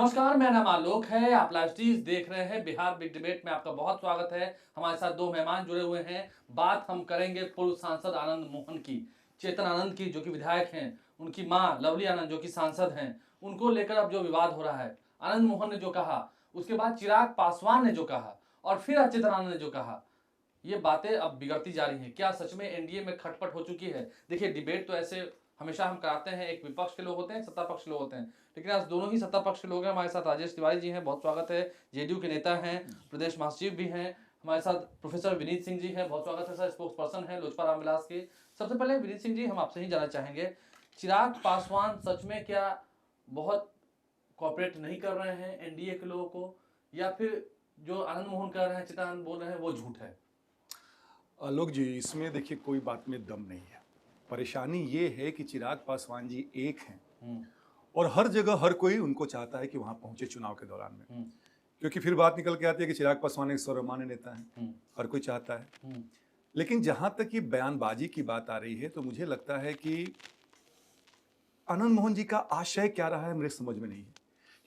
नमस्कार, मेरा नाम आलोक है। आप लाइव स्ट्रीम देख रहे हैं। बिहार बिग डिबेट में आपका बहुत स्वागत है। हमारे साथ दो मेहमान जुड़े हुए हैं। बात हम करेंगे पूर्व सांसद आनंद मोहन की, चेतन आनंद की जो कि विधायक हैं, उनकी मां लवली आनंद जो कि सांसद हैं, उनको लेकर अब जो विवाद हो रहा है। आनंद मोहन ने जो कहा, उसके बाद चिराग पासवान ने जो कहा, और फिर चेतन आनंद ने जो कहा, ये बातें अब बिगड़ती जा रही हैं। क्या सच में एनडीए में खटपट हो चुकी है? देखिए, डिबेट तो ऐसे हमेशा हम कराते हैं, एक विपक्ष के लोग होते हैं, सत्ता पक्ष के लोग होते हैं, लेकिन आज दोनों ही सत्ता पक्ष के लोग हैं। हमारे साथ राजेश तिवारी जी हैं, बहुत स्वागत है। जेडीयू के नेता हैं, प्रदेश महासचिव भी हैं। हमारे साथ प्रोफेसर विनीत सिंह जी हैं, बहुत स्वागत है सर, स्पोक्स पर्सन है लोजपा रामविलास के। सबसे पहले विनीत सिंह जी, हम आपसे ही जानना चाहेंगे, चिराग पासवान सच में क्या बहुत कॉपरेट नहीं कर रहे हैं एनडीए के लोगों को, या फिर जो आनंद मोहन कह रहे हैं, चेतन आनंद बोल रहे हैं, वो झूठ है? आलोक जी, इसमें देखिए कोई बात में दम नहीं है। परेशानी ये है कि चिराग पासवान जी एक हैं और हर जगह हर कोई उनको चाहता है कि वहां पहुंचे चुनाव के दौरान में, क्योंकि फिर बात निकल के आती है कि चिराग पासवान एक सर्वमान्य नेता है, हर कोई चाहता है। लेकिन जहां तक ये बयानबाजी की बात आ रही है तो मुझे लगता है कि आनंद मोहन जी का आशय क्या रहा है मेरे समझ में नहीं है,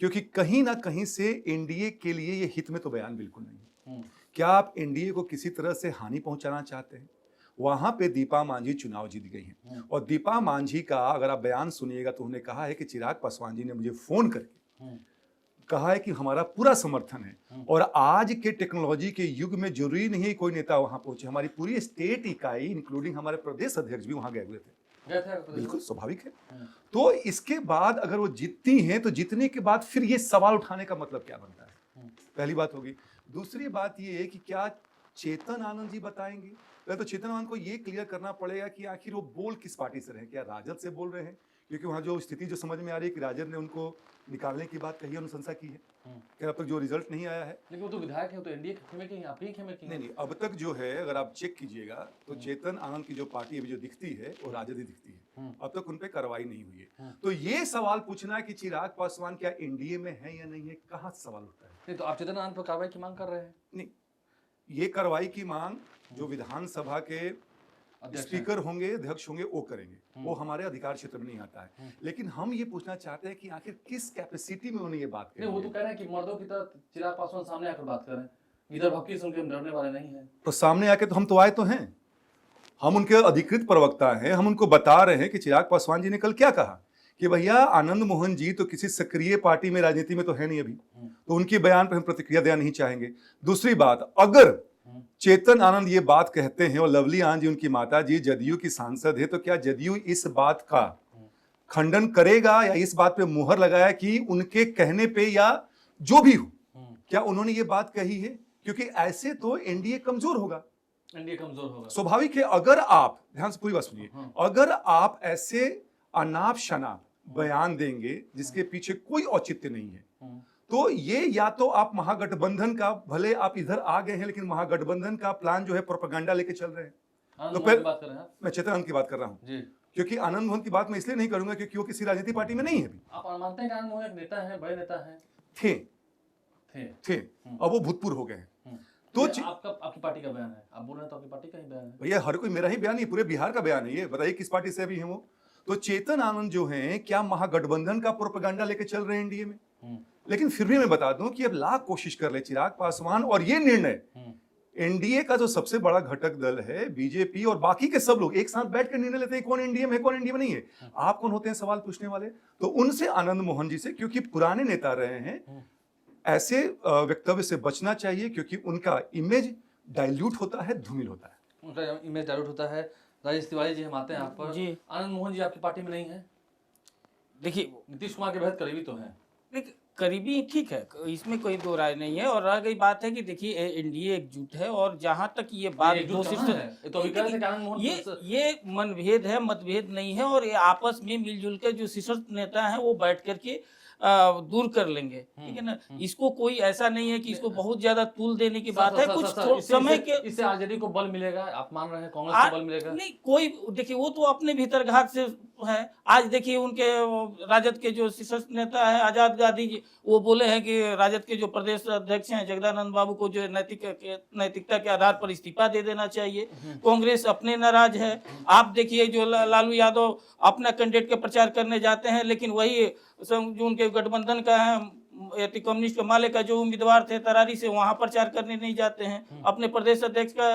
क्योंकि कहीं ना कहीं से एनडीए के लिए ये हित में तो बयान बिल्कुल नहीं है। क्या आप एनडीए को किसी तरह से हानि पहुंचाना चाहते हैं? वहां पे दीपा मांझी चुनाव जीत गई हैं और दीपा मांझी का अगर आप बयान सुनिएगा तो उन्होंने कहा है कि चिराग पासवान जी ने मुझे फोन करके कहा है कि हमारा पूरा समर्थन है और आज के टेक्नोलॉजी के युग में जरूरी नहीं है कोई नेता वहां पहुंचे। हमारी पूरी स्टेट इकाई इंक्लूडिंग हमारे प्रदेश अध्यक्ष भी वहां गए हुए थे। बिल्कुल स्वाभाविक है। तो इसके बाद अगर वो जीतती हैं तो जीतने के बाद फिर ये सवाल उठाने का मतलब क्या बनता है? पहली बात होगी। दूसरी बात ये है कि क्या चेतन आनंद जी बताएंगे? पहले तो चेतन आनंद को ये क्लियर करना पड़ेगा कि आखिर वो बोल किस पार्टी से रहे, क्या राजद से बोल रहे हैं? क्योंकि वहां जो स्थिति जो समझ में आ रही है कि राजद ने उनको निकालने की बात कही है, अनुशंसा की है, क्या अब तक जो रिजल्ट नहीं आया है। लेकिन वो तो विधायक है, तो एनडीए के खेमे की, आप ही खेमे की। नहीं, अब तक जो है अगर आप चेक कीजिएगा तो चेतन आनंद की जो पार्टी अभी जो दिखती है वो राजद ही दिखती है। अब तक उन पे कार्रवाई नहीं हुई है। तो ये सवाल पूछना कि चिराग पासवान क्या एनडीए में है या नहीं है, कहाँ सवाल उठता है? नहीं, तो आप चेतन आनंद पर कार्रवाई की मांग कर रहे हैं? नहीं, ये कार्रवाई की मांग जो विधानसभा के स्पीकर होंगे, अध्यक्ष होंगे, वो करेंगे। वो हमारे अधिकार क्षेत्र में नहीं आता है। लेकिन हम ये पूछना चाहते हैं कि आखिर किस कैपेसिटी में उन्होंने ये बात कही? नहीं, वो तो कह रहे हैं कि मर्दों की तरह चिराग पासवान सामने आकर बात करें, इधर भक्ति सुन के हम डरने वाले नहीं हैं। तो सामने आके तो हम तो आए तो हैं, हम उनके अधिकृत प्रवक्ता हैं, हम उनको बता रहे हैं कि चिराग पासवान जी ने कल क्या कहा कि भैया आनंद मोहन जी तो किसी सक्रिय पार्टी में राजनीति में तो है नहीं अभी, तो उनके बयान पर हम प्रतिक्रिया देना नहीं चाहेंगे। दूसरी बात, अगर चेतन आनंद ये बात कहते हैं और लवली आनंद जी उनकी माता जी जदयू की सांसद है, तो क्या जदयू इस बात का खंडन करेगा या इस बात पे मुहर लगाया कि उनके कहने पे या जो भी हो क्या उन्होंने ये बात कही है? क्योंकि ऐसे तो एनडीए कमजोर होगा, एनडीए कमजोर होगा, स्वाभाविक है। अगर आप ध्यान से पूरी बात सुनिए, अगर आप ऐसे अनाप शनाप बयान देंगे जिसके पीछे कोई औचित्य नहीं है, तो ये या तो आप महागठबंधन का, भले आप इधर आ गए हैं लेकिन महागठबंधन का प्लान जो है प्रोपेगेंडा लेके चल रहे हैं। तो फिर मैं चेतन आनंद की बात कर रहा हूँ, क्योंकि आनंद मोहन की बात मैं इसलिए नहीं करूंगा क्योंकि वो किसी राजनीतिक पार्टी में नहीं है अभी। आप मानते हैं कि आनंद मोहन एक नेता है, बड़े नेता है? थे, अब वो भूतपूर्व हो गए हैं। तो आपकी पार्टी का बयान है, आप बोल रहे हैं तो आपकी पार्टी का ही बयान है? भैया हर कोई मेरा ही बयान नहीं, पूरे बिहार का बयान है। ये बताइए किस पार्टी से अभी है वो? तो चेतन आनंद जो हैं क्या महागठबंधन का प्रोपेगेंडा लेके चल रहे हैं एनडीए में? लेकिन फिर भी मैं बता दूं कि अब लाख कोशिश कर ले चिराग पासवान, और ये निर्णय एनडीए का जो सबसे बड़ा घटक दल है बीजेपी और बाकी के सब लोग एक साथ बैठ कर निर्णय लेते हैं कौन एनडीए में है, कौन एनडीए में नहीं है। आप कौन होते हैं सवाल पूछने वाले? तो उनसे, आनंद मोहन जी से, क्योंकि पुराने नेता रहे हैं, ऐसे वक्तव्य से बचना चाहिए क्योंकि उनका इमेज डाइल्यूट होता है, धूमिल होता है। उनका इमेज डाइल्यूट होता है। राजेश तिवारी जी, हम आते हैं आप पर जी। आनंद मोहन जी आपकी पार्टी में नहीं है? देखिए, नीतीश कुमार के बेहद करीबी तो हैं। करीबी ठीक है, इसमें कोई दो राय नहीं है। और रह गई बात है कि देखिए एनडीए एकजुट है, और जहां तक ये बात दो ये मनभेद है, मतभेद नहीं है, और ये आपस में मिलजुल के जो शीर्ष नेता है वो बैठ करके दूर कर लेंगे, ठीक है ना। इसको कोई ऐसा नहीं है कि इसको बहुत ज्यादा तूल देने की बात है। कुछ समय के इससे आरजेडी को बल मिलेगा, आप मान रहे हैं? कांग्रेस को बल मिलेगा? नहीं, कोई देखिए वो तो अपने भीतर घात से है। आज देखिए उनके राजद के जो शीर्ष नेता है आजाद गांधी जी, वो बोले हैं कि राजद के जो प्रदेश अध्यक्ष हैं जगदानंद बाबू को जो नैतिकता के आधार पर इस्तीफा दे देना चाहिए। कांग्रेस अपने नाराज है। आप देखिए जो लालू यादव अपना कैंडिडेट के प्रचार करने जाते हैं, लेकिन वही जो उनके गठबंधन का है एटी कम्युनिस्ट के माले का जो उम्मीदवार थे तरारी से, वहां प्रचार करने नहीं जाते हैं। अपने प्रदेश अध्यक्ष का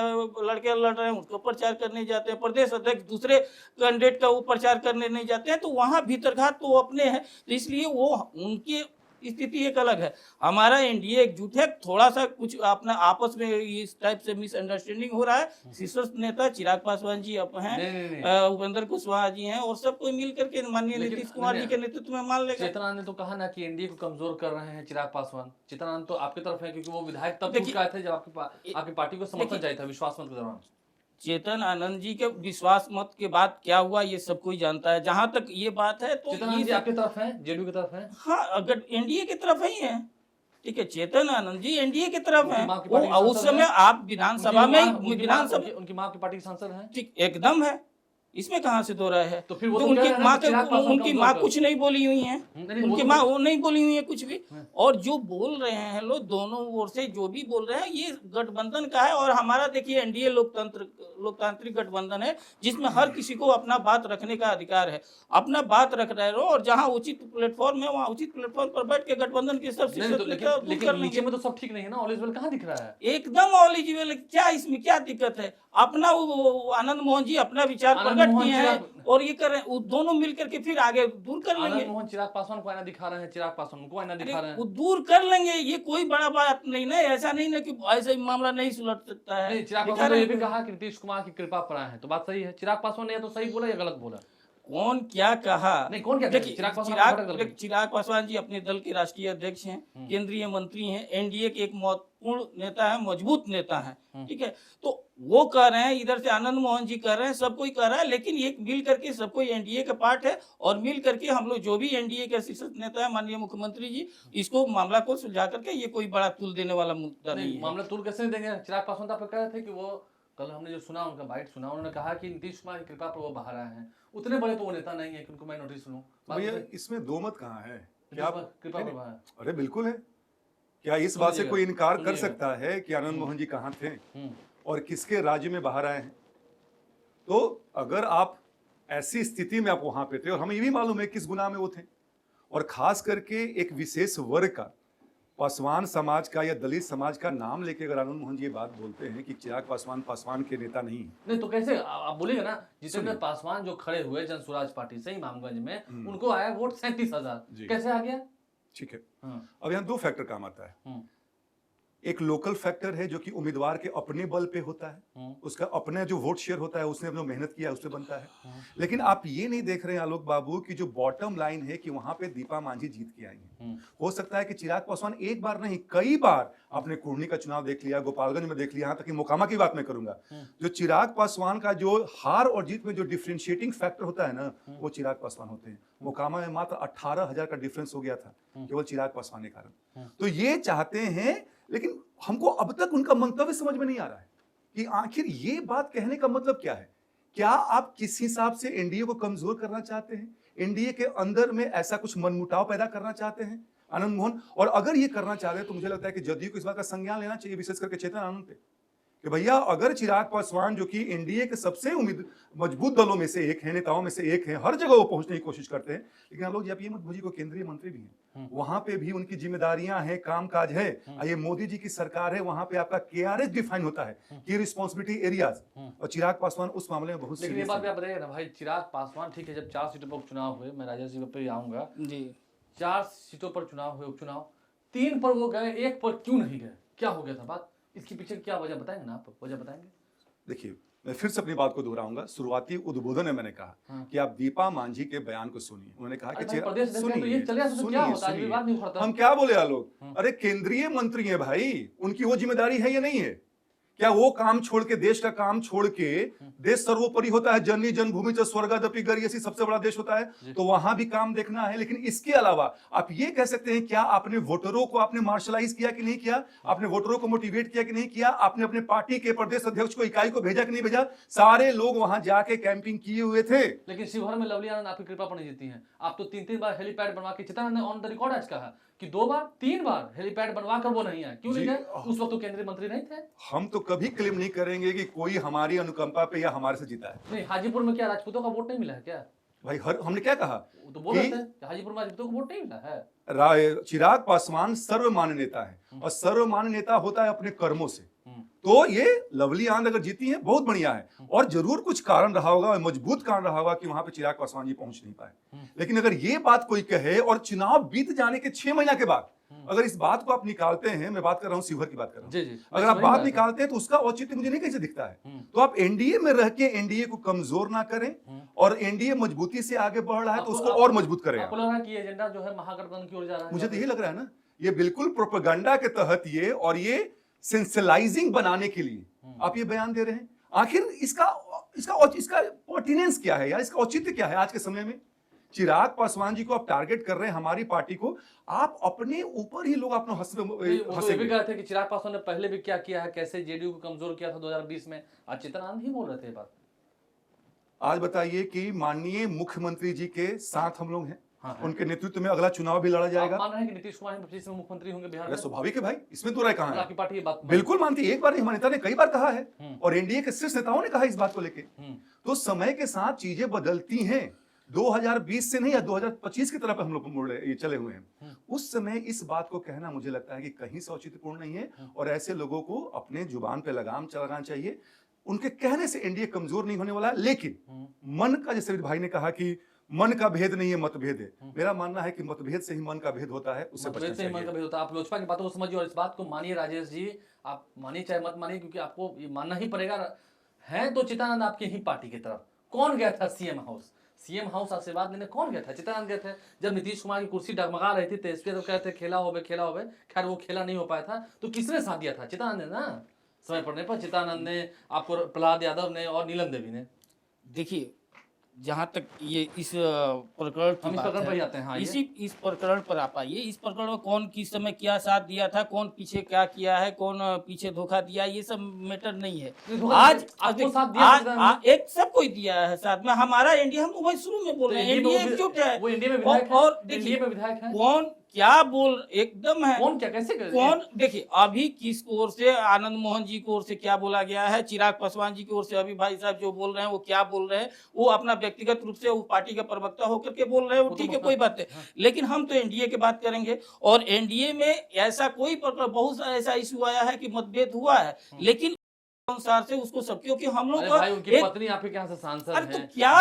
लड़के लड़ रहे हैं, उसको प्रचार करने जाते हैं। प्रदेश अध्यक्ष दूसरे कैंडिडेट का वो प्रचार करने नहीं जाते हैं। तो वहां भीतरघात तो अपने हैं, तो इसलिए वो उनकी स्थिति एक अलग है। हमारा एनडीए एकजुट है। थोड़ा सा कुछ अपना आपस में इस टाइप से मिसअंडरस्टैंडिंग हो रहा है। शीर्षस्थ नेता चिराग पासवान जी अब हैं, उपेंद्र कुशवाहा जी हैं, और सब कोई मिल करके माननीय नीतीश कुमार जी के नेतृत्व में मान लेगा। चेतन आनंद ने तो कहा ना कि एनडीए को कमजोर कर रहे हैं चिराग पासवान। चेतन आनंद तो आपकी तरफ है, क्योंकि वो विधायक तब टूट गए थे जब आपकी पार्टी को समर्थन चाहिए था विश्वास मत के दौरान। चेतन आनंद जी के विश्वास मत के बाद क्या हुआ ये सब कोई जानता है। जहां तक ये बात है तो चेतन आनंद जी आपकी तरफ है, जेडीयू की तरफ है? हाँ, अगर एनडीए की तरफ ही है, ठीक है। चेतन आनंद जी एनडीए की तरफ है। उनकी मां की पार्टी उस समय आप विधानसभा में उनकी मां की पार्टी के सांसद हैं? ठीक, एकदम है, इसमें कहां से दो राय है। तो फिर वो उनकी माँ कुछ नहीं बोली हुई है, उनकी माँ वो नहीं बोली हुई है कुछ भी। और जो बोल रहे हैं लोग दोनों ओर से जो भी बोल रहे हैं, ये गठबंधन का है। और हमारा देखिए एनडीए लोकतांत्रिक गठबंधन है, जिसमें हर किसी को अपना बात रखने का अधिकार है। अपना बात रख रहे हो, और जहाँ उचित प्लेटफॉर्म है वहाँ उचित प्लेटफॉर्म पर बैठ के गठबंधन के सब लेकिन नीचे में तो सब ठीक नहीं है ना, ऑल इज वेल कहाँ दिख रहा है? एकदम ऑल इज वेल। क्या इसमें क्या दिक्कत है? अपना आनंद मोहन जी अपना विचार प्रकट किए हैं और ये कर रहे हैं। दोनों मिलकर के फिर आगे दूर कर लेंगे। आनंद मोहन चिराग पासवान को आईना दिखा रहे हैं, चिराग पासवान को आईना दिखा रहे हैं। वो दूर कर लेंगे, ये कोई बड़ा बात नहीं ना। ऐसा नहीं ना कि ऐसा मामला नहीं सुलझ सकता है। चिराग पासवान ने ये भी कहा कि नीतीश कुमार की कृपा पर आए हैं, तो बात सही है। चिराग पासवान ने या तो सही बोला या गलत बोला? कौन क्या कहा? नहीं, कौन क्या? चिराग पासवान जी अपने दल के राष्ट्रीय अध्यक्ष हैं, केंद्रीय मंत्री हैं, एनडीए के एक महत्वपूर्ण नेता है, मजबूत नेता है, ठीक है। तो वो कह रहे हैं, इधर से आनंद मोहन जी कह रहे हैं, सब कोई कह रहा है, लेकिन ये मिल करके सब कोई एनडीए का पार्ट है। और मिल करके हम लोग जो भी एनडीए के शीर्ष नेता है माननीय मुख्यमंत्री जी, इसको मामला को सुलझा करके, ये कोई बड़ा तुल देने वाला मुद्दा नहीं है। मामला तुल कैसे देंगे? चिराग पासवान तो आप कह रहे थे कि वो कल हमने जो सुना, उनका बाइट सुना, उन्होंने कहा कि नीतीश कुमार की कृपा पर वो बाहर आए हैं। उतने बड़े तो वो नेता नहीं है कि उनको मैं नोटिस सुनूं। भैया इसमें दो मत कहाँ है? क्या कृपा पर बाहर? अरे बिल्कुल है। क्या इस बात से कोई इनकार कर सकता है कि आनंद मोहन जी कहाँ थे और किसके राज्य में बाहर आए हैं? तो अगर आप ऐसी स्थिति में आप वहां पे थे, और हमें ये भी मालूम है किस गुनाह में वो थे, और खास करके एक विशेष वर्ग का, पासवान समाज का या दलित समाज का नाम लेके अगर आनंद मोहन जी ये बात बोलते हैं कि चिराग पासवान के नेता नहीं तो कैसे आप बोलेगा ना? जितने पासवान जो खड़े हुए जन स्वराज पार्टी से इमामगंज में, उनको आया वोट 37,000, कैसे आ गया? ठीक है। अब यहाँ दो फैक्टर काम आता है। एक लोकल फैक्टर है जो कि उम्मीदवार के अपने बल पे होता है, उसका अपना जो वोट शेयर होता है, उसने जो मेहनत किया उससे बनता है। लेकिन आप ये नहीं देख रहे हैं आलोक बाबू कि जो बॉटम लाइन है कि वहां पे दीपा मांझी जीत के आई है। हो सकता है कि चिराग पासवान एक बार नहीं कई बार, आपने कुर्नी का चुनाव देख लिया, गोपालगंज में देख लिया, यहाँ तक कि मोकामा की बात मैं करूंगा, जो चिराग पासवान का जो हार और जीत में जो डिफरेंशिएटिंग फैक्टर होता है ना, वो चिराग पासवान होते हैं। मोकामा में मात्र 18,000 का डिफरेंस हो गया था केवल चिराग पासवान के कारण। तो ये चाहते हैं, लेकिन हमको अब तक उनका मंतव्य समझ में नहीं आ रहा है कि आखिर ये बात कहने का मतलब क्या है। क्या आप किस हिसाब से एनडीए को कमजोर करना चाहते हैं? एनडीए के अंदर में ऐसा कुछ मनमुटाव पैदा करना चाहते हैं आनंद मोहन? और अगर ये करना चाहते हैं तो मुझे लगता है कि जदयू को इस बात का संज्ञान लेना चाहिए, विशेष करके चेतन आनंद पे, कि भैया अगर चिराग पासवान जो कि एनडीए के सबसे मजबूत दलों में से एक है, नेताओं में से एक है, हर जगह वो पहुंचने की कोशिश करते हैं, लेकिन आप लोग जब ये मत भूलिए को केंद्रीय मंत्री भी हैं, वहां पे भी उनकी जिम्मेदारियां हैं, कामकाज है। ये मोदी जी की सरकार है, वहां पे आपका केआरएस डिफाइन होता है, की रिस्पॉन्सिबिलिटी एरियाज, और चिराग पासवान उस मामले में बहुत सीरियस है। ये बात भी आप बताइए ना भाई, चिराग पासवान ठीक है, जब 4 सीटों पर चुनाव हुए, मैं राजा जी पे आऊंगा जी, 4 सीटों पर चुनाव हुए, उपचुनाव 3 पर वो गए, 1 पर क्यों नहीं गए? क्या हो गया था बात? इसके पीछे क्या वजह बताएंगे ना आप? वजह बताएंगे? देखिए, मैं फिर से अपनी बात को दोहराऊंगा। शुरुआती उद्बोधन में मैंने कहा कि आप दीपा मांझी के बयान को सुनिए। उन्होंने कहा कि हम क्या बोले आलोक? अरे केंद्रीय मंत्री है भाई, उनकी वो जिम्मेदारी है या नहीं है? क्या वो काम छोड़ के, देश का काम छोड़ के, देश सर्वोपरि होता है, जननी जन्मभूमि च स्वर्गादपि गरीयसी, सबसे बड़ा देश होता है, तो वहां भी काम देखना है। लेकिन इसके अलावा आप ये कह सकते हैं, क्या आपने वोटरों को आपने मार्शलाइज किया कि नहीं किया? आपने वोटरों को मोटिवेट किया कि नहीं किया? आपने अपने पार्टी के प्रदेश अध्यक्ष को, इकाई को भेजा कि नहीं भेजा? सारे लोग वहां जाके कैंपिंग किए हुए थे। लेकिन शिवहर में लवली आनंद आपकी कृपा पर नहीं जीती है। आप तो 3-3 बार हेलीपैड बनवा के, चित्तानंद ने ऑन द रिकॉर्ड आज कहा कि 2 बार 3 बार हेलीपैड बनवा कर वो नहीं आए। क्यों नहीं गए? उस वक्त तो केंद्रीय मंत्री नहीं थे। हम तो कभी क्लेम नहीं करेंगे कि कोई हमारी अनुकंपा पे या हमारे से जीता है। नहीं, हाजीपुर में क्या राजपूतों का वोट नहीं मिला है क्या? भाई हर हमने क्या कहा वो तो बोल रहे कि थे हाजीपुर में तो वोट नहीं मिला है। चिराग पासवान सर्वमान्य नेता है और सर्वमान्य नेता होता है अपने कर्मों से। तो ये लवली आंध अगर जीती है बहुत बढ़िया है, और जरूर कुछ कारण रहा होगा, मजबूत कारण रहा होगा कि वहां पे चिराग पासवान जी पहुंच नहीं पाए। लेकिन अगर ये बात कोई कहे और चुनाव बीत जाने के 6 महीना के बाद अगर इस बात को आप निकालते हैं, मैं बात कर रहा हूं शिवहर की बात कर रहा हूं, जी जी, अगर आप बात निकालते हैं तो उसका औचित्य मुझे नहीं कैसे दिखता है। तो आप एनडीए में रह के एनडीए को कमजोर ना करें, और एनडीए मजबूती से आगे बढ़ रहा है तो उसको और मजबूत करें। आपको लग रहा है कि एजेंडा जो है महागठबंधन की ओर जा रहा है? मुझे तो यही लग रहा है ना, ये बिल्कुल प्रोपेगेंडा के तहत ये, और ये सेंसलाइजिंग बनाने के लिए आप ये बयान दे रहे हैं। आखिर इसका पर्टिनेंस क्या है यार, इसका औचित्य क्या है आज के समय में? चिराग पासवान जी को आप टारगेट कर रहे हैं, हमारी पार्टी को, आप अपने ऊपर ही लोग अपना हंसेंगे। कह रहे थे कि चिराग पासवान ने पहले भी क्या किया है, कैसे जेडीयू को कमजोर किया था 2020 में। आज चित्रानंद ही बोल रहे थे ये बात। आज बताइए कि माननीय मुख्यमंत्री जी के साथ हम लोग हैं, हाँ, उनके नेतृत्व में अगला चुनाव भी लड़ा जाएगा। आप मान रहे हैं कि नीतीश कुमार 25 में मुख्यमंत्री होंगे बिहार में? स्वाभाविक है भाई, इसमें तो राय कहां है? आपकी पार्टी ये बात बिल्कुल मानती है, एक बार नहीं हमारे नेता ने कई बार कहा है, और एनडीए के शीर्ष नेताओं ने कहा इस बात को लेके। तो समय के साथ चीजें बदलती हैं। 2020 से नहीं या 2025 की तरफ हम लोग ये चले हुए हैं। उस समय इस बात को कहना मुझे लगता है कि कहीं से औचित्यपूर्ण नहीं है, और ऐसे लोगों को अपने जुबान पे लगाम लगाना चाहिए। उनके कहने से एनडीए कमजोर नहीं होने वाला है, लेकिन मन का, जैसे भाई ने कहा कि मन का भेद नहीं है मतभेद है, मेरा मानना है कि मतभेद से ही मन का भेद होता है, उससे बचना चाहिए। मन का भेद होता है। आप लोजपा की बातों को समझिए और इस बात को मानिए राजेश जी, आप मानिए चाहे मत मानिए, क्योंकि आपको ये मानना ही पड़ेगा। है तो चित्तानंद आपकी ही पार्टी की तरफ। कौन गया था सीएम हाउस? सीएम हाउस आशीर्वाद लेने कौन गया था? चित्तानंद गए थे। जब नीतीश कुमार की कुर्सी डगमगा रही थी तेजस्वी तो कहते खेला होवे खेला होवे, खैर वो खेला नहीं हो पाया था, तो किसने साथ दिया था? चित्तानंद ने ना, समय पड़ने पर चित्तानंद ने, आपको प्रहलाद यादव ने और नीलम देवी ने। देखिए, जहाँ तक ये इस प्रकरण की बात है, आते हैं। हाँ, इस प्रकरण पर आप आइए। इस प्रकरण में कौन किस समय क्या साथ दिया था, कौन पीछे क्या किया है, कौन पीछे धोखा दिया, ये सब मैटर नहीं है। आज एक सब कोई दिया है साथ में। हमारा एनडीए, हम वही शुरू में बोल रहे हैं, एनडीए एकजुट है। और देखिए कौन क्या बोल एकदम है, कौन क्या कैसे कौन, देखिए अभी किस ओर से, आनंद मोहन जी की ओर से क्या बोला गया है, चिराग पासवान जी की ओर से अभी भाई साहब जो बोल रहे हैं वो क्या बोल रहे हैं, वो अपना व्यक्तिगत रूप से वो पार्टी का प्रवक्ता होकर के बोल रहे हैं, वो ठीक है, कोई बात है। लेकिन हम तो एनडीए की बात करेंगे, और एनडीए में ऐसा कोई प्रकार, बहुत सारा ऐसा इश्यू आया है कि मतभेद हुआ है, लेकिन अनुसार से उसको सब, क्योंकि हम लोग भाई उनकी पत्नी आपके यहाँ से सांसद है, तो क्या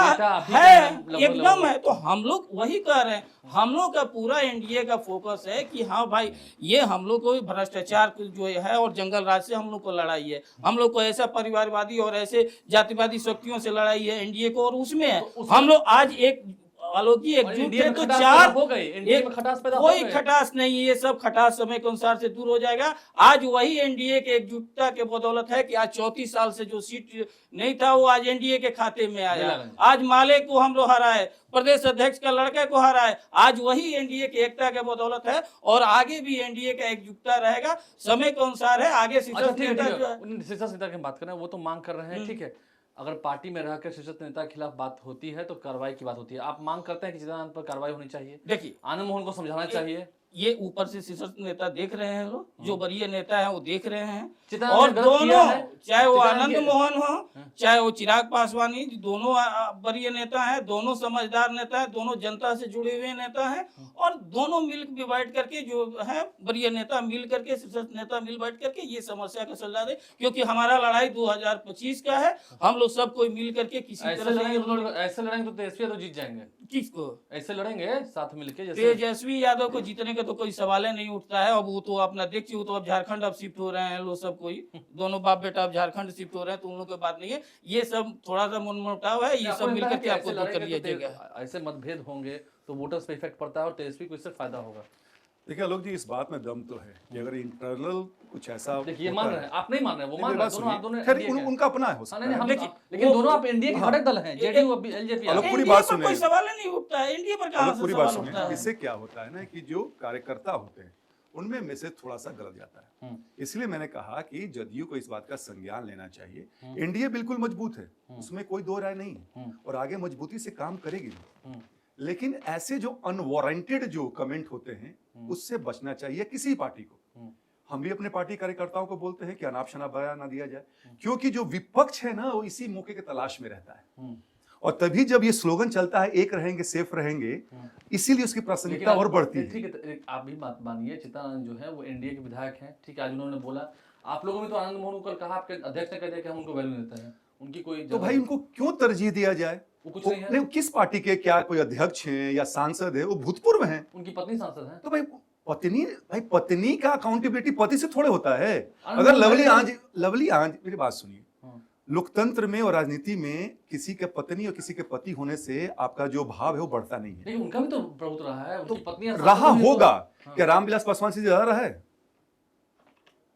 है एकदम है। तो हम लोग वही कह रहे हैं, हम लोग का पूरा एनडीए का फोकस है कि हाँ भाई, ये हम लोग को भ्रष्टाचार जो है और जंगल राज से हम लोग को लड़ाई है, हम लोग को ऐसा परिवारवादी और ऐसे जातिवादी शक्तियों से लड़ाई है एनडीए को, और उसमें है हम लोग आज एक आलोकी एकजुट है। तो चार हो गए, कोई खटास नहीं है, ये सब खटास समय के अनुसार से दूर हो जाएगा। आज वही एनडीए के एकजुटता के बदौलत है कि आज 34 साल से जो सीट नहीं था वो आज एनडीए के खाते में आया। आज माले को हम लोग हराए, प्रदेश अध्यक्ष का लड़के को हराए, आज वही एनडीए की एकता के बदौलत है, और आगे भी एनडीए का एकजुटता रहेगा, समय के अनुसार है। आगे शीर्षस्थ नेता की बात करें, वो तो मांग कर रहे हैं, ठीक है। अगर पार्टी में रहकर शीर्षस्थ नेता के खिलाफ बात होती है तो कार्रवाई की बात होती है। आप मांग करते हैं कि चित्तानंद पर कार्रवाई होनी चाहिए? देखिए, आनंद मोहन को समझाना चाहिए। ये ऊपर से शीर्षस्थ नेता देख रहे हैं, लोग जो वरीय नेता है वो देख रहे हैं, और और दोनों, चाहे वो आनंद मोहन हो चाहे वो चिराग पासवान, दोनों वरीय नेता हैं, दोनों समझदार नेता हैं, दोनों जनता से जुड़े हुए नेता हैं, और दोनों मिल बैठ करके जो है वरीय नेता मिल करके, शीर्षस्थ नेता मिल बैठ करके ये समस्या का सुलझा दे। क्योंकि हमारा लड़ाई 2025 का है, हम लोग सब कोई मिल करके किसी तरह से ऐसे लड़ेंगे तो तेजस्वी यादव जीत जाएंगे। किसको ऐसे लड़ेंगे साथ मिलके? तेजस्वी यादव को जीतने का तो कोई सवाल नहीं उठता है। अब वो तो अपना देखिए, वो तो अब झारखंड अब शिफ्ट हो रहे हैं लोग, सब कोई दोनों बाप बेटा अब झारखंड शिफ्ट हो रहे हैं, तो उन लोगों की बात नहीं है। ये सब थोड़ा सा मनमुटाव है, ये सब मिलकर के आपको दूर कर लिया जाएगा। ऐसे मतभेद होंगे तो वोटर्स पे इफेक्ट पड़ता है और तेजस्वी को इससे फायदा होगा। देखिए आलोक जी, इस बात में दम तो है कि अगर इंटरनल कुछ ऐसा, देखिए मान रहे हैं, आप नहीं मान रहे, वो मान रहे हैं, दोनों आप दोनों उनका अपना है, हो सकता है, लेकिन दोनों आप एनडीए के घटक दल हैं, जेडीयू एलजेपी। अलग पूरी बात सुनिए, कोई सवाल नहीं उठता है एनडीए पर, कहां से पूरी बात सवाल उठता है? सुनिए। इससे क्या होता है ना कि जो कार्यकर्ता होते हैं उनमें मैसेज थोड़ा सा गलत जाता है। इसलिए मैंने कहा कि जदयू को इस बात का संज्ञान लेना चाहिए। एनडीए बिल्कुल मजबूत है, उसमें कोई दो राय नहीं है, और आगे मजबूती से काम करेगी। लेकिन ऐसे जो अनवारंटेड जो कमेंट होते हैं उससे बचना चाहिए किसी पार्टी को। हम भी अपने पार्टी कार्यकर्ताओं को बोलते हैं कि अनाप शनाप बयान ना दिया जाए, क्योंकि जो विपक्ष है ना वो इसी मौके की तलाश में रहता है। और तभी जब ये स्लोगन चलता है एक रहेंगे सेफ रहेंगे, इसीलिए उसकी प्रासंगिकता और बढ़ती है। ठीक है, आप भी बात मानिए, चित्तरानंद जो है वो एनडीए के विधायक हैं, ठीक है, आज उन्होंने बोला, आप लोगों ने तो आनंद मोहन को कल कहा, आपके अध्यक्ष ने कह दिया कि हम उनको वैल्यू देते हैं, उनकी कोई तो भाई उनको क्यों तरजीह दिया जाए? वो कुछ नहीं है, नहीं, किस पार्टी के, क्या कोई अध्यक्ष हैं या सांसद है? वो भूतपूर्व हैं, उनकी पत्नी सांसद है। तो भाई पत्नी का अकाउंटेबिलिटी पति से थोड़े होता है। आनंद अगर मोहन लवली आज मेरी बात सुनिए, हाँ। लोकतंत्र में और राजनीति में किसी के पत्नी और किसी के पति होने से आपका जो भाव है वो बढ़ता नहीं है। लेकिन उनका भी तो प्रभुत्व रहा है, तो उनकी पत्नी रहा होगा। हाँ। क्या रामविलास पासवान से ज्यादा रहा है?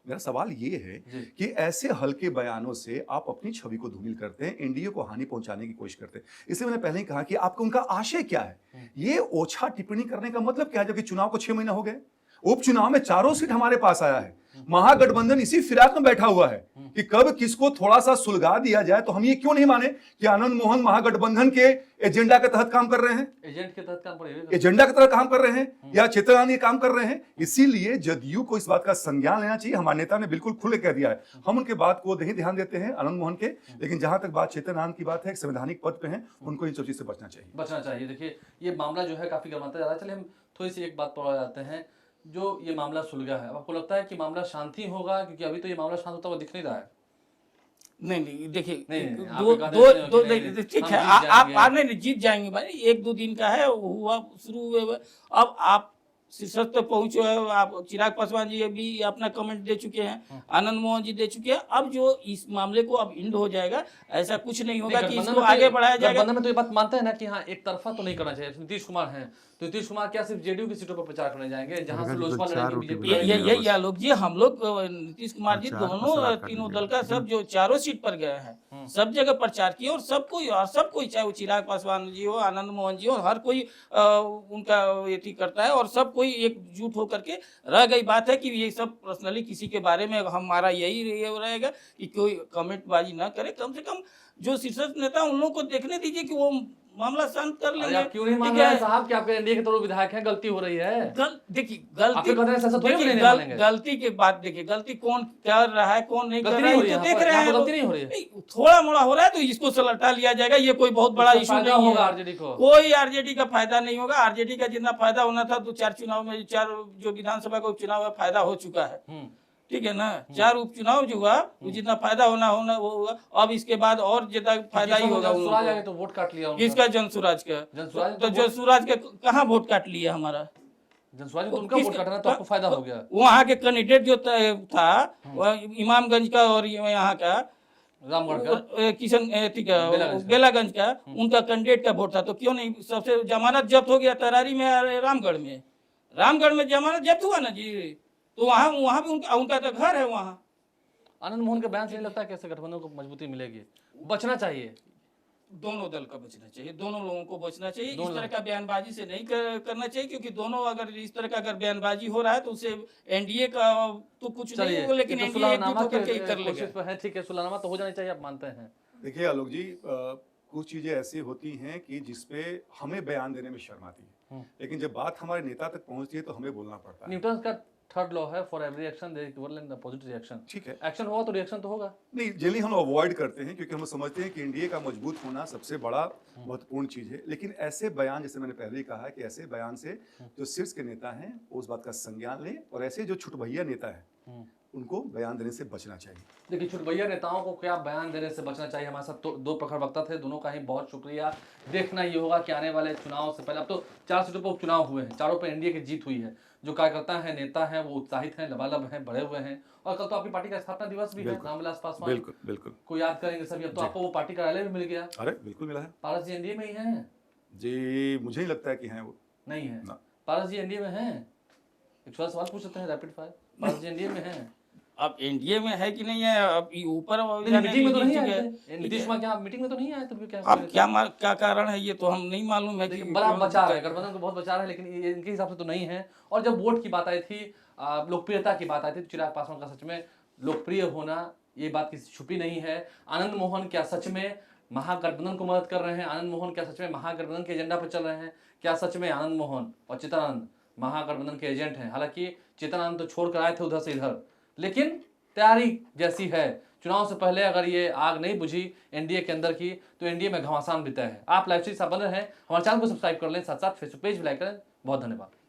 मेरा सवाल ये है जी। कि ऐसे हल्के बयानों से आप अपनी छवि को धूमिल करते हैं, एनडीए को हानि पहुंचाने की कोशिश करते हैं। इसलिए मैंने पहले ही कहा कि आपका उनका आशय क्या है। ये ओछा टिप्पणी करने का मतलब क्या है, जबकि चुनाव को 6 महीना हो गए, उपचुनाव में 4 सीट हमारे पास आया है, महागठबंधन इसी फिराक में बैठा हुआ है कि कब किसको थोड़ा सा सुलगा दिया जाए। तो हम ये क्यों नहीं माने कि आनंद मोहन महागठबंधन के एजेंडा के तहत काम कर रहे हैं, एजेंट के तहत काम करेंगे, एजेंडा की तरह काम कर रहे हैं, या चित्तरानंद ये काम कर रहे हैं। इसीलिए जदयू को इस बात का संज्ञान लेना चाहिए। हमारे नेता ने बिल्कुल खुले कह दिया है, हम उनके बात को नहीं ध्यान देते हैं आनंद मोहन के, लेकिन जहां तक बात चित्तरानंद की बात है, एक संवैधानिक पद पे हैं, उनको इन सब चीज से बचना चाहिए। देखिए ये मामला जो है काफी गर्माता जा रहा है। चलिए हम थोड़ी सी एक बात पर आ जाते हैं, जो ये मामला सुलझा है, आपको लगता है कि मामला शांति होगा? क्योंकि अभी तो ये मामला शांत होता हुआ दिख नहीं रहा है। नहीं देखिए, दो ठीक है, आप नहीं जीत जाएंगे भाई, 1-2 दिन का है, हुआ शुरू हुए। अब आप शीर्ष पे पहुंचे हो, आप चिराग पासवान जी भी अपना कमेंट दे चुके हैं, आनंद मोहन जी दे चुके हैं। अब जो इस मामले को अब एंड हो जाएगा, ऐसा कुछ नहीं होगा कि इसको आगे बढ़ाया जाएगा। गठबंधन में तो ये बात मानते हैं ना कि हाँ एक तरफा तो नहीं करना चाहिए। नीतीश कुमार हैं, तो नीतीश कुमार क्या सिर्फ जेडीयू की सीटों पर प्रचार करने जाएंगे, जहां से लोजपा लड़ेगी, बीजेपी यही आलोक जी, हम लोग नीतीश कुमार जी दोनों तीनों दल का सब जो 4 सीट पर गए हैं, सब जगह प्रचार किए, और सब कोई चाहे वो चिराग पासवान जी हो, आनंद मोहन जी हो, हर कोई उनका ये करता है, और सब कोई एकजुट होकर के। रह गई बात है कि ये सब पर्सनली किसी के बारे में हमारा यही रहेगा कि कोई कमेंटबाजी ना करे। कम से कम जो शीर्ष नेता उन लोगों को देखने दीजिए कि वो मामला शांत कर लेंगे। क्यों नहीं मान रहे हैं साहब कि आपके एनडीए के तो विधायक हैं, गलती हो रही है? देखिए गलती के बाद देखिए, गलती कौन कर रहा है कौन नहीं कर रहा है तो देख रहे हैं। गलती नहीं हो रही है, थोड़ा मोड़ा हो रहा है तो इसको सलटा लिया जाएगा, ये कोई बहुत बड़ा इशू नहीं होगा आरजेडी को। कोई आरजेडी का फायदा नहीं होगा। आरजेडी का जितना फायदा होना था तो 4 चुनाव में, 4 जो विधानसभा का उपचुनाव है, फायदा हो चुका है, ठीक है ना। 4 उपचुनाव जो हुआ वो जितना फायदा होना वो होगा। अब इसके बाद और ज्यादा फायदा ही होगा। तो वोट काट लिया किसका? जनसुराज का। तो जनसुराज के कहाँ वोट काट लिया हमारा? जनसुराज तो उनका वोट काटना, तो आपको फायदा हो गया। वहाँ के कैंडिडेट जो था इमामगंज का और यहाँ का रामगढ़ का, किशन बेलागंज का, उनका कैंडिडेट का वोट था। तो क्यों नहीं? सबसे जमानत जब्त हो गया तरारी में, रामगढ़ में जमानत जब्त हुआ ना जी, तो वहाँ भी उनका तो घर है वहाँ। आनंद मोहन के बयान से नहीं लगता कैसे गठबंधन को मजबूती मिलेगी? बचना चाहिए, दोनों दल का बचना चाहिए, दोनों लोगों को बचना चाहिए। इस तरह का बयानबाजी से नहीं करना चाहिए, क्योंकि दोनों अगर इस तरह का अगर बयानबाजी हो रहा है तो उससे एनडीए का तो कुछ नहीं होगा, लेकिन एनडीए एकजुट होकर के कर लेगा। ठीक है, सुलहनामा तो हो जाना चाहिए, आप मानते हैं? देखिए आलोक जी, कुछ चीजें ऐसी होती हैं कि जिसपे हमें बयान देने में शर्म आती है, लेकिन जब बात हमारे नेता तक पहुंचती है तो हमें बोलना पड़ता है। न्यूटन का 3rd लॉ है, for every action there is equal and opposite reaction. ठीक है, एक्शन होगा तो रिएक्शन तो होगा। नहीं, जनरली हम अवॉइड करते हैं क्योंकि हम समझते हैं कि एनडीए का मजबूत होना सबसे बड़ा महत्वपूर्ण चीज है। लेकिन ऐसे बयान, जैसे मैंने पहले ही कहा कि ऐसे बयान से जो शीर्ष के नेता हैं वो उस बात का संज्ञान लें, और ऐसे जो छुटभैया नेता है उनको बयान देने से बचना चाहिए। देखिए छुटभैया नेताओं को क्या बयान देने से बचना चाहिए। हमारे साथ तो 2 प्रखर वक्ता थे, दोनों का ही बहुत शुक्रिया। देखना ये होगा कि आने वाले चुनाव से पहले, अब तो 4 सीटों पर उपचुनाव हुए हैं, 4 पर एनडीए की जीत हुई है। जो कार्यकर्ता हैं, नेता हैं, वो उत्साहित हैं, लबालब हैं, बढ़े हुए हैं। और कल तो आपकी पार्टी का स्थापना दिवस भी है, रामविलास पासवान, बिल्कुल को याद करेंगे सभी। अब तो आपको वो पार्टी कार्यालय भी मिल गया। अरे बिल्कुल मिला है। पारस जी एनडीए में ही हैं जी? मुझे नहीं लगता है कि हैं वो। नहीं है पारस जी एनडीए में हैं? एक सवाल पूछ सकते हैं रैपिड फायर, पारस जी एनडीए में हैं? अब एनडीए में है कि नहीं है, अब ऊपर मीटिंग में तो नहीं आए थे नीतीश कुमार, क्या मीटिंग में तो नहीं आए थे? क्या अब क्या कारण है ये तो हम नहीं मालूम है कि बड़ा बचा है, गठबंधन को बहुत बचा है, लेकिन इनके हिसाब से तो नहीं है। और जब वोट की बात आई थी, लोकप्रियता की बात आई थी, चिराग पासवान का सच में लोकप्रिय होना, ये बात किसी छुपी नहीं है। आनंद मोहन क्या सच में महागठबंधन को मदद कर रहे हैं? आनंद मोहन क्या सच में महागठबंधन के एजेंडा पर चल रहे हैं? क्या सच में आनंद मोहन और चित्तरानंद महागठबंधन के एजेंट हैं? हालांकि चित्तरानंद तो छोड़ कर आए थे उधर से इधर, लेकिन तैयारी जैसी है चुनाव से पहले अगर ये आग नहीं बुझी एनडीए के अंदर की, तो एनडीए में घमासान भी तय है। आप लाइव से बने रहें, हमारे चैनल को सब्सक्राइब कर लें, साथ साथ फेसबुक पेज भी लाइक करें। बहुत धन्यवाद।